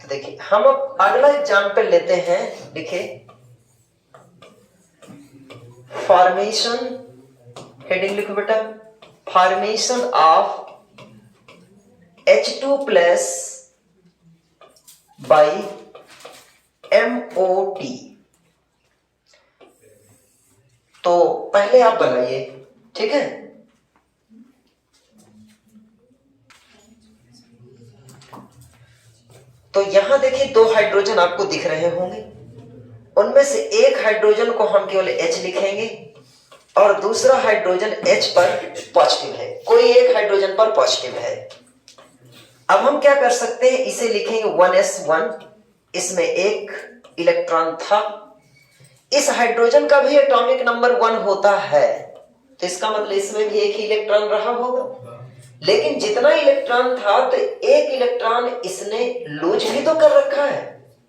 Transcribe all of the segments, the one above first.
तो देखिए हम अब अगला एग्जाम्पल लेते हैं। देखिए फॉर्मेशन, हेडिंग लिखो बेटा, formation of H2 plus by MOT। तो पहले आप बनाइए, ठीक है। तो यहां देखिए दो हाइड्रोजन आपको दिख रहे होंगे, उनमें से एक हाइड्रोजन को हम केवल H लिखेंगे और दूसरा हाइड्रोजन H पर पॉजिटिव है, कोई एक हाइड्रोजन पर पॉजिटिव है। अब हम क्या कर सकते हैं, इसे लिखेंगे 1s1, इसमें एक इलेक्ट्रॉन था। इस हाइड्रोजन का भी एटॉमिक नंबर 1 होता है, तो इसका मतलब इसमें भी एक ही इलेक्ट्रॉन रहा होगा। लेकिन जितना इलेक्ट्रॉन था तो एक इलेक्ट्रॉन इसने लूज भी तो कर रखा है,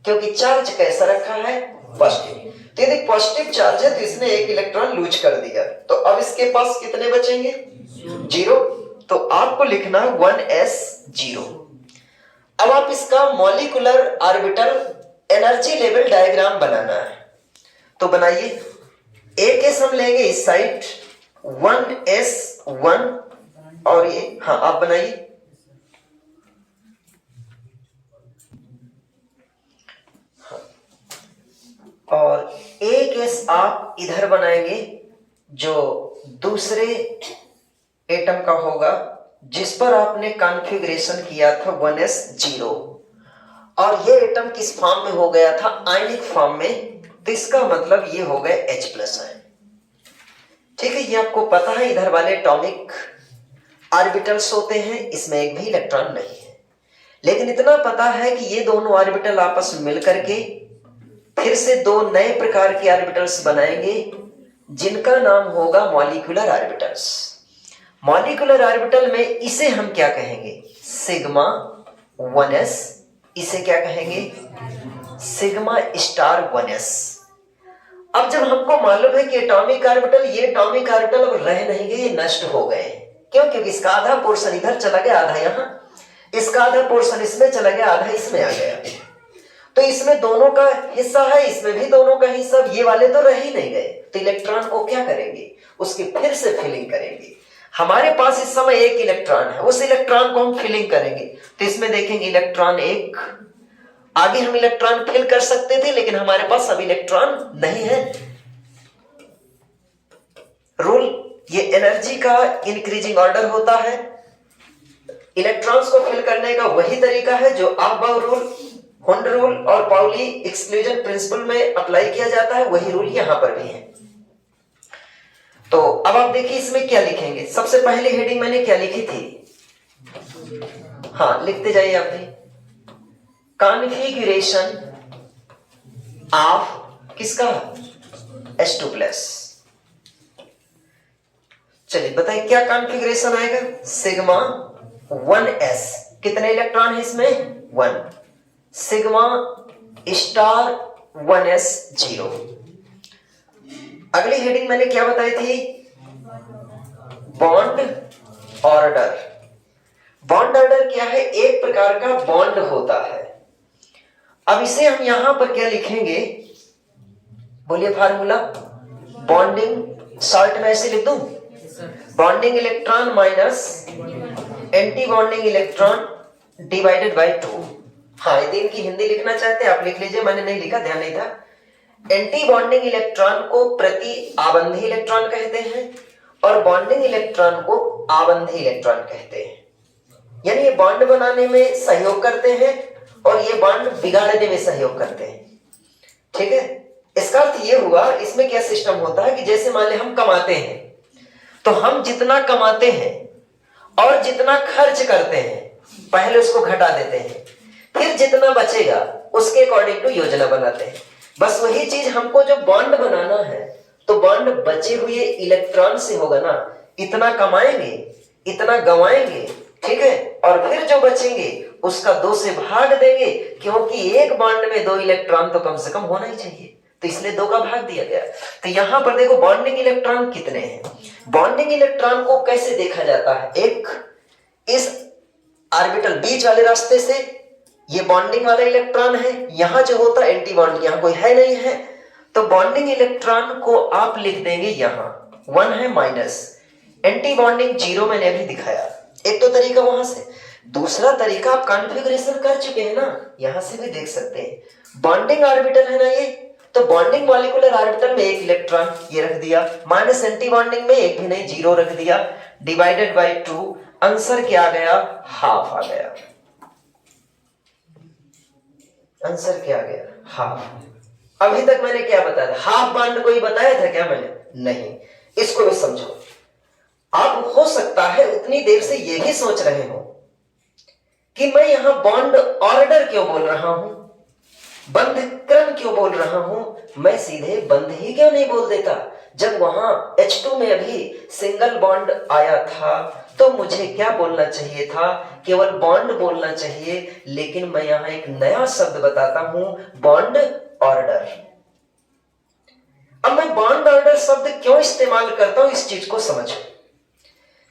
क्योंकि चार्ज कैसा रखा है, पॉजिटिव। तो यदि पॉजिटिव चार्ज है तो इसने एक इलेक्ट्रॉन लूज कर दिया, तो अब इसके पास कितने बचेंगे, 0। तो आपको लिखना 1s0। अब आप इसका molecular orbital energy level diagram बनाना है, तो बनाइए। एक केस हम लेंगे इस साइड 1s1 और ये, हाँ आप बनाइए। हाँ। और एक केस आप इधर बनाएंगे जो दूसरे एटम का होगा, जिस पर आपने कॉन्फ़िगरेशन किया था 1s0, और ये एटम किस फॉर्म में हो गया था, आयनिक फॉर्म में। तो इसका मतलब ये हो गए H+ आयन, ठीक है। ये आपको पता है इधर वाले एटॉमिक ऑर्बिटल्स होते हैं, इसमें एक भी इलेक्ट्रॉन नहीं है। लेकिन इतना पता है कि ये दोनों ऑर्बिटल आपस में मिलकर के फिर से दो नए प्रकार के ऑर्बिटल्स बनाएंगे, जिनका नाम होगा मॉलिक्यूलर ऑर्बिटल्स। मॉलिक्यूलर ऑर्बिटल में इसे हम क्या कहेंगे, सिग्मा 1s, इसे क्या कहेंगे, सिग्मा स्टार 1s। अब जब हमको मालूम है कि एटॉमिक ऑर्बिटल, ये एटॉमिक ऑर्बिटल अब रह नहीं गए, ये नष्ट हो गए। क्यों, क्योंकि इसका आधा पोर्शन इधर चला गया, आधा यहां, इसका आधा पोर्शन इसमें चला गया, आधा इसमें आ गया। तो इसमें दोनों का हिस्सा है, इसमें भी दोनों का हिस्सा, ये वाले तो रह ही नहीं गए। तो इलेक्ट्रॉन को क्या करेंगे, उसकी फिर से फिलिंग करेंगे। हमारे पास इस समय एक इलेक्ट्रॉन है, उस इलेक्ट्रॉन को हम फिलिंग करेंगे। तो इसमें देखेंगे इलेक्ट्रॉन एक, आगे हम इलेक्ट्रॉन फिल कर सकते थे, लेकिन हमारे पास अब इलेक्ट्रॉन नहीं है। रूल, ये एनर्जी का इंक्रीजिंग ऑर्डर होता है। इलेक्ट्रॉन्स को फिल करने का वही तरीका है जो अबाव रूल, हुंड रूल और पाउली एक्सक्लूजन प्रिंसिपल में अप्लाई किया जाता है, वही रूल यहां पर भी है। तो अब आप देखिए इसमें क्या लिखेंगे। सबसे पहले हेडिंग मैंने क्या लिखी थी, हाँ लिखते जाइए आप भी, कॉन्फ़िगरेशन ऑफ किसका, H2+। चलिए बताइए क्या कॉन्फ़िगरेशन आएगा, सिग्मा 1s, कितने इलेक्ट्रॉन है इसमें, 1, सिग्मा स्टार 1s0। अगली हेडिंग मैंने क्या बताई थी, बॉन्ड ऑर्डर। बॉन्ड ऑर्डर क्या है, एक प्रकार का बॉन्ड होता है। अब इसे हम यहां पर क्या लिखेंगे, बोलिए फार्मूला, बॉन्डिंग, शॉर्ट में ऐसे लिख दूं, bonding electron minus anti bonding electron divided by 2। हाँ यदि इनकी हिंदी लिखना चाहते हैं आप लिख लीजिए, मैंने नहीं लिखा, ध्यान नहीं था। एंटी बॉन्डिंग इलेक्ट्रॉन को प्रति आबंधी इलेक्ट्रॉन कहते हैं और बॉन्डिंग इलेक्ट्रॉन को आबंधी इलेक्ट्रॉन कहते हैं। यानी ये बॉन्ड बनाने में सहयोग करते हैं और ये बॉन्ड बिगाड़ने में सहयोग करते हैं, ठीक है। इसका अर्थ ये हुआ, इसमें क्या सिस्टम होता है कि जैसे मान ले हम कमाते हैं, तो हम जितना कमाते हैं और जितना खर्च करते हैं पहले उसको घटा देते हैं, फिर जितना बचेगा उसके अकॉर्डिंग टू योजना बनाते हैं। बस वही चीज हमको जो बॉन्ड बनाना है, तो बॉन्ड बचे हुए इलेक्ट्रॉन से होगा ना, इतना कमाएंगे इतना गंवाएंगे, ठीक है, और फिर जो बचेंगे उसका 2 से भाग देंगे, क्योंकि एक बॉन्ड में 2 इलेक्ट्रॉन तो कम से कम होना ही चाहिए, तो इसलिए 2 का भाग दिया गया। तो यहां पर देखो बॉन्डिंग इलेक्ट्रॉन कितने हैं। बॉन्डिंग इलेक्ट्रॉन को कैसे देखा जाता है, एक इस ऑर्बिटल बीच वाले रास्ते से ये बॉन्डिंग वाला इलेक्ट्रॉन है, यहां जो होता एंटी बॉन्ड, यहां कोई है नहीं है, तो बॉन्डिंग इलेक्ट्रॉन को आप लिख देंगे यहां 1 है माइनस, एंटी बॉन्डिंग 0 मैंने अभी दिखाया। एक तो तरीका वहां से, दूसरा तरीका आप कॉन्फ़िगरेशन कर चुके हैं ना, यहां से भी देख सकते हैं। बॉन्डिंग ऑर्बिटल है ना ये, तो बॉन्डिंग मॉलिक्यूलर ऑर्बिटल में एक इलेक्ट्रॉन ये रख दिया, माइनस एंटी बॉन्डिंग में एक भी नहीं, 0 रख दिया, डिवाइडेड बाय 2, आंसर क्या आ गया, हाफ आ गया। आंसर क्या आ गया, हाफ। अभी तक मैंने क्या बताया था, हाफ बॉन्ड कोई बताया था क्या मैंने, नहीं। इसको भी समझो। आप हो सकता है उतनी देर से ये भी सोच रहे हो कि मैं यहां बॉन्ड ऑर्डर क्यों बोल रहा हूं, बंध क्रम क्यों बोल रहा हूं, मैं सीधे बंध ही क्यों नहीं बोल देता। जब वहां H2 में अभी सिंगल बॉन्ड आया था तो मुझे क्या बोलना चाहिए था, केवल बॉन्ड बोलना चाहिए, लेकिन मैं यहां एक नया शब्द बताता हूं, बॉन्ड ऑर्डर। अब मैं बॉन्ड ऑर्डर शब्द क्यों इस्तेमाल करता हूं, इस चीज को समझो।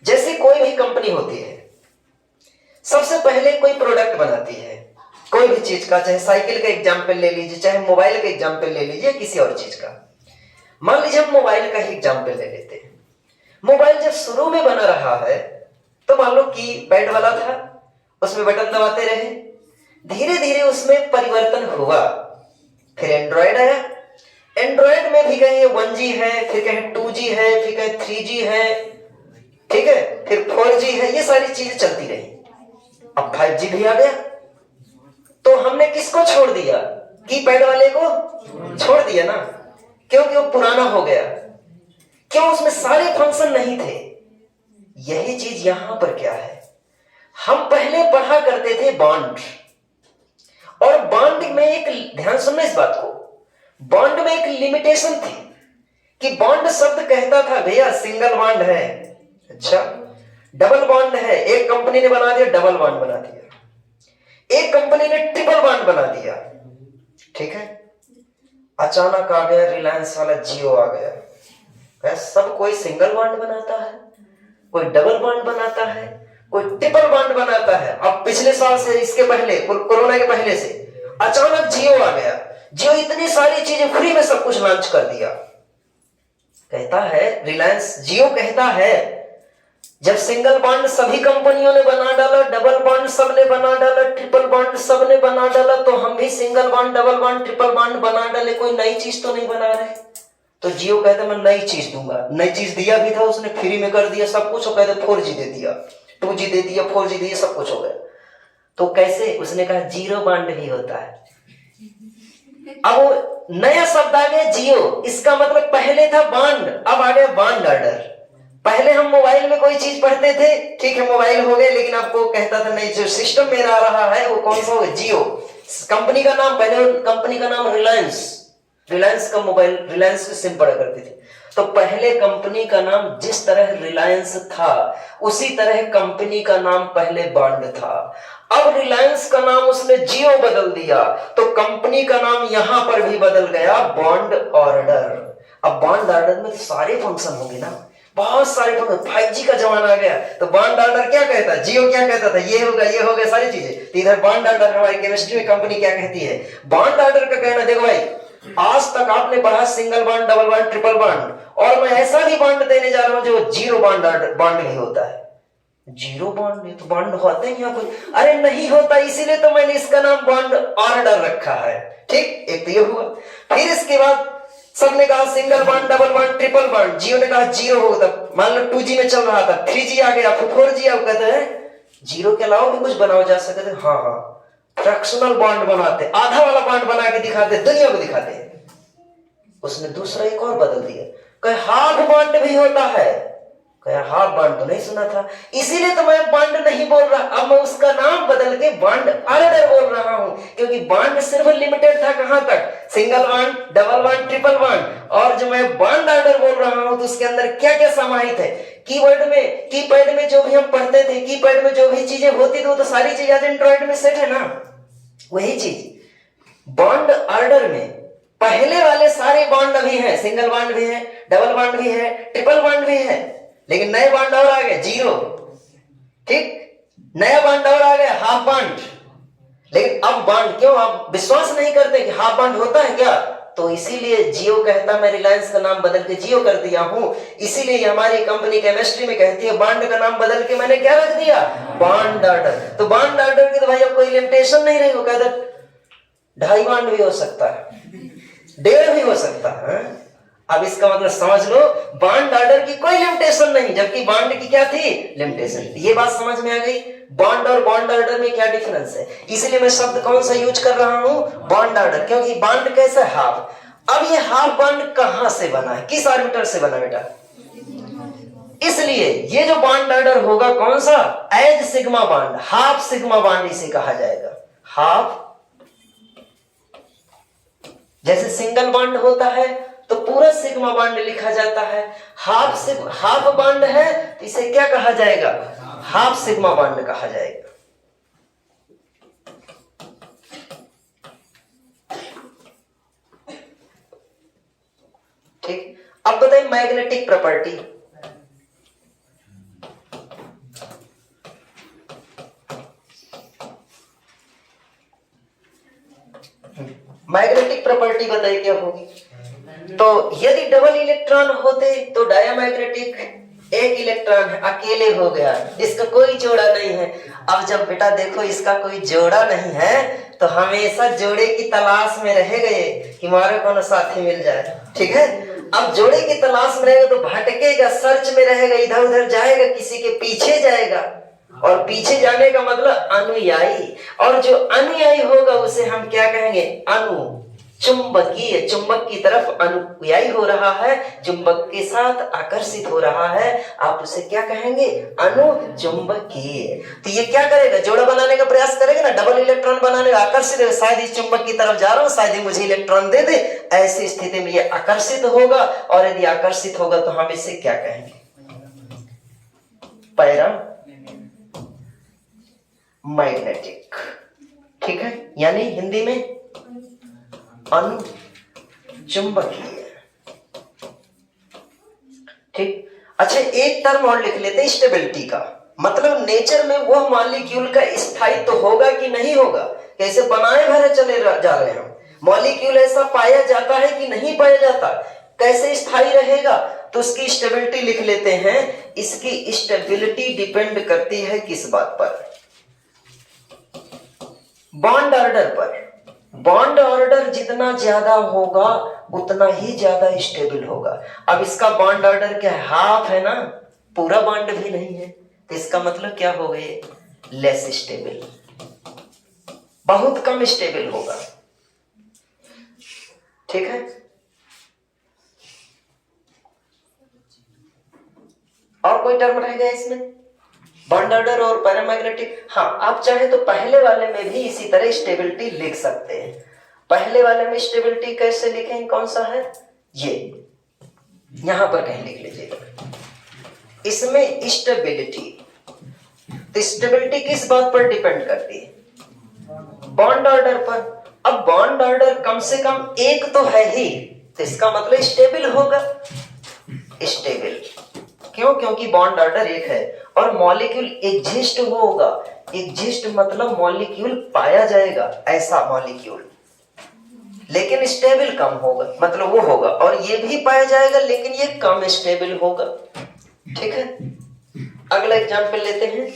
जैसे कोई भी कंपनी होती है, सबसे पहले कोई प्रोडक्ट बनाती है, कोई भी चीज का, चाहे साइकिल का एग्जाम्पल ले लीजिए, चाहे मोबाइल का एग्जाम्पल ले लीजिए, किसी और चीज का। मान लीजिए हम मोबाइल का ही एग्जाम्पल ले लेते हैं। मोबाइल जब शुरू में बना रहा है तो मान लो की पैड वाला था, उसमें बटन दबाते रहे, धीरे धीरे उसमें परिवर्तन हुआ, फिर एंड्रॉयड आया। एंड्रॉयड में भी कहीं 1G है, फिर कहीं 2G है, फिर कहीं 3G है, ठीक है, फिर 4G है, ये सारी चीजें चलती रही। अब 5G भी आ गया, तो हमने किसको छोड़ दिया, कीपैड वाले को छोड़ दिया ना, क्योंकि वो पुराना हो गया, क्यों, उसमें सारे फंक्शन नहीं थे। यही चीज यहां पर क्या है, हम पहले पढ़ा करते थे बॉन्ड, और बॉन्ड में एक, ध्यान सुनना इस बात को, बॉन्ड में एक लिमिटेशन थी कि बॉन्ड शब्द कहता था भैया सिंगल बॉन्ड है, अच्छा डबल बॉन्ड है, एक कंपनी ने बना दिया डबल बॉन्ड बना दिया, एक कंपनी ने ट्रिपल बॉन्ड बना दिया, ठीक है। अचानक आ गया रिलायंस वाला जियो आ गया, सब कोई सिंगल बॉन्ड बनाता है, कोई डबल बॉन्ड बनाता है, कोई ट्रिपल बॉन्ड बनाता है। अब पिछले साल से, इसके पहले कोरोना के पहले से अचानक जियो आ गया, जियो इतनी सारी चीजें फ्री में सब कुछ लॉन्च कर दिया। कहता है रिलायंस, जियो कहता है जब सिंगल बॉन्ड सभी कंपनियों ने बना डाला, डबल बॉन्ड सबने बना डाला, ट्रिपल बॉन्ड सबने बना डाला, तो हम भी single bond, double bond, triple bond बना डाले, कोई नई चीज तो नहीं बना रहे। तो जियो कहता मैं नई चीज दूंगा, नई चीज दिया भी था उसने, फ्री में कर दिया सब कुछ, और कहते 4G दे दिया, 2G दे दिया, 4G दे दिया, सब कुछ हो गया। तो कैसे, उसने कहा जीरो बॉन्ड भी होता है। अब नया शब्द आ गया जियो, इसका मतलब पहले था बॉन्ड, अब आ गया बॉन्ड ऑर्डर। पहले हम मोबाइल में कोई चीज पढ़ते थे, ठीक है मोबाइल हो गए, लेकिन आपको कहता था नहीं जो सिस्टम मेरा आ रहा है वो कौन सा होगा, जियो। कंपनी का नाम, पहले कंपनी का नाम रिलायंस, रिलायंस का मोबाइल, रिलायंस की सिम पढ़ा करते थे। तो पहले कंपनी का नाम जिस तरह रिलायंस था उसी तरह कंपनी का नाम पहले बॉन्ड था। अब रिलायंस का नाम उसने जियो बदल दिया, तो कंपनी का नाम यहां पर भी बदल गया, बॉन्ड ऑर्डर। अब बॉन्ड ऑर्डर में सारे फंक्शन होंगे ना, बहुत सारे फंक्शन, 5G का जमाना आ गया, तो बॉन्ड ऑर्डर क्या कहता है, जियो क्या कहता था, ये होगा, ये हो गया, सारी चीजें। तो इधर बॉन्ड ऑर्डर, हमारी केमिस्ट्री में कंपनी क्या कहती है, बॉन्ड ऑर्डर का कहना, देखो भाई आज तक आपने पढ़ा single bond, double bond, triple bond, और मैं ऐसा भी बॉन्ड देने जा रहा हूं जो जीरो बॉन्ड बॉन्ड भी होता है। जीरो बॉन्ड नहीं तो बॉन्ड होते हैं कोई, अरे नहीं होता, इसीलिए तो मैंने इसका नाम बॉन्ड ऑर्डर रखा है, ठीक। एक तो ये हुआ, फिर इसके बाद सबने कहा single bond, double bond, triple bond, जियो ने कहा जीरो होगा, मान लो 2G में चल रहा था, 3G आ गया, फिर 4G आ, कहते हैं जीरो के अलावा भी कुछ बनाया जा सकते थे, हाँ हाँ, फ्रैक्शनल बॉन्ड बनाते, आधा वाला बॉन्ड बना के दिखाते, दुनिया को दिखाते। उसने दूसरा एक और बदल दिया, कहे हाफ बॉन्ड भी होता है, कहे हाफ बॉन्ड तो नहीं सुना था, इसीलिए तो मैं बॉन्ड नहीं बोल रहा, अब मैं उसका नाम बदल के बॉन्ड ऑर्डर बोल रहा हूं, क्योंकि बॉन्ड सिर्फ लिमिटेड था कहां तक, single bond, double bond, triple bond, और जो मैं बॉन्ड ऑर्डर बोल रहा हूं तो उसके अंदर क्या क्या समाहित है। कीवर्ड में, कीपैड में जो भी हम पढ़ते थे, कीपैड में जो भी चीजें होती थी वो तो सारी चीजें आज एंड्रॉइड में सेट है ना, वही चीज बॉन्ड ऑर्डर में पहले वाले सारे बॉन्ड अभी हैं, सिंगल बॉन्ड भी है, डबल बॉन्ड भी है, ट्रिपल बॉन्ड भी है, लेकिन नए बॉन्ड और आ गए जीरो, ठीक, नया बॉन्ड और आ गया हाफ बॉन्ड, लेकिन अब बॉन्ड क्यों, आप विश्वास नहीं करते कि हाफ बॉन्ड होता है क्या? तो इसीलिए जियो कहता मैं रिलायंस का नाम बदल के जियो कर दिया हूं। इसीलिए हमारी कंपनी केमिस्ट्री में कहती है बॉन्ड का नाम बदल के मैंने क्या रख दिया, बॉन्ड ऑर्डर। तो बॉन्ड ऑर्डर की तो भाई अब कोई लिमिटेशन नहीं रही, वो कहता 2.5 बॉन्ड भी हो सकता है, 1.5 भी हो सकता है। अब इसका मतलब समझ लो बॉन्ड ऑर्डर की कोई लिमिटेशन नहीं, जबकि बॉन्ड की क्या थी, लिमिटेशन। ये बात समझ में आ गई? बॉन्ड और बॉन्ड ऑर्डर में क्या डिफरेंस है? इसलिए मैं शब्द कौन सा यूज कर रहा हूं, बॉन्ड ऑर्डर, क्योंकि बॉन्ड कैसा हाफ। अब ये हाफ बॉन्ड कहां से बना है, किस ऑर्बिटल से बना बेटा? इसलिए ये जो बॉन्ड ऑर्डर होगा कौन सा, as sigma bond, half sigma bond इसे कहा जाएगा। हाफ, जैसे सिंगल बॉन्ड होता है तो पूरा सिग्मा बॉन्ड लिखा जाता है, हाफ बॉन्ड है तो इसे क्या कहा जाएगा, हाफ सिग्मा बॉन्ड कहा जाएगा। ठीक, अब बताइए मैग्नेटिक प्रॉपर्टी। मैग्नेटिक प्रॉपर्टी बताइए क्या होगी? तो यदि डबल इलेक्ट्रॉन होते तो डायमैग्नेटिक, एक इलेक्ट्रॉन है अकेले हो गया, इसका कोई जोड़ा नहीं है। अब जब बेटा देखो इसका कोई जोड़ा नहीं है तो हमेशा जोड़े की तलाश में रह गए कि हमारे कोनो साथी मिल जाए, ठीक है। अब जोड़े की तलाश में रहेगा तो भटकेगा, सर्च में रहेगा, इधर उधर जाएगा, किसी के पीछे जाएगा, और पीछे जाने का मतलब अनुयायी, और जो अनुयायी होगा उसे हम क्या कहेंगे, अनु चुंबकीय, चुंबक की तरफ अनुयायी हो रहा है, चुंबक के साथ आकर्षित हो रहा है, आप उसे क्या कहेंगे, अनुचुंबकीय। तो ये क्या करेगा, जोड़ा बनाने का प्रयास करेगा ना, डबल इलेक्ट्रॉन बनाने का, आकर्षित है, शायद इस चुंबक की तरफ जा रहा हूं, शायद ही मुझे इलेक्ट्रॉन दे दे, ऐसी स्थिति में ये आकर्षित होगा, और यदि आकर्षित होगा तो हम इसे क्या कहेंगे, पैरा मैग्नेटिक, ठीक है, यानी हिंदी में अनुचुंबकीय। ठीक, अच्छा एक टर्म और लिख लेते हैं स्टेबिलिटी का, मतलब नेचर में वह मॉलिक्यूल का स्थायित्व तो होगा कि नहीं होगा, कैसे बनाए भरे चले जा रहे हैं, मॉलिक्यूल ऐसा पाया जाता है कि नहीं पाया जाता, कैसे स्थायी रहेगा, तो उसकी स्टेबिलिटी लिख लेते हैं। इसकी स्टेबिलिटी डिपेंड करती है किस बात पर, बॉन्ड ऑर्डर पर। बॉन्ड ऑर्डर जितना ज्यादा होगा उतना ही ज्यादा स्टेबल होगा। अब इसका बॉन्ड ऑर्डर क्या है, हाफ है ना, पूरा बॉन्ड भी नहीं है, तो इसका मतलब क्या हो गए, लेस स्टेबल, बहुत कम स्टेबल होगा, ठीक है। और कोई टर्म रह गया इसमें, बॉन्ड ऑर्डर और पैरामैग्नेटिक। हाँ, आप चाहे तो पहले वाले में भी इसी तरह स्टेबिलिटी लिख सकते हैं। पहले वाले में स्टेबिलिटी कैसे लिखें, कौन सा है, ये यहां पर कहीं लिख लीजिएगा, इसमें स्टेबिलिटी। तो स्टेबिलिटी किस बात पर डिपेंड करती है, बॉन्ड ऑर्डर पर। अब बॉन्ड ऑर्डर कम से कम एक तो है ही, तो इसका मतलब स्टेबल होगा, स्टेबल क्यों, क्योंकि बॉन्ड ऑर्डर एक है, और मॉलिक्यूल एग्जिस्ट होगा, एग्जिस्ट मतलब मॉलिक्यूल पाया जाएगा, ऐसा मॉलिक्यूल, लेकिन स्टेबल कम होगा, मतलब वो होगा, और ये भी पाया जाएगा लेकिन ये कम स्टेबल होगा, ठीक है। अगला एग्जांपल लेते हैं,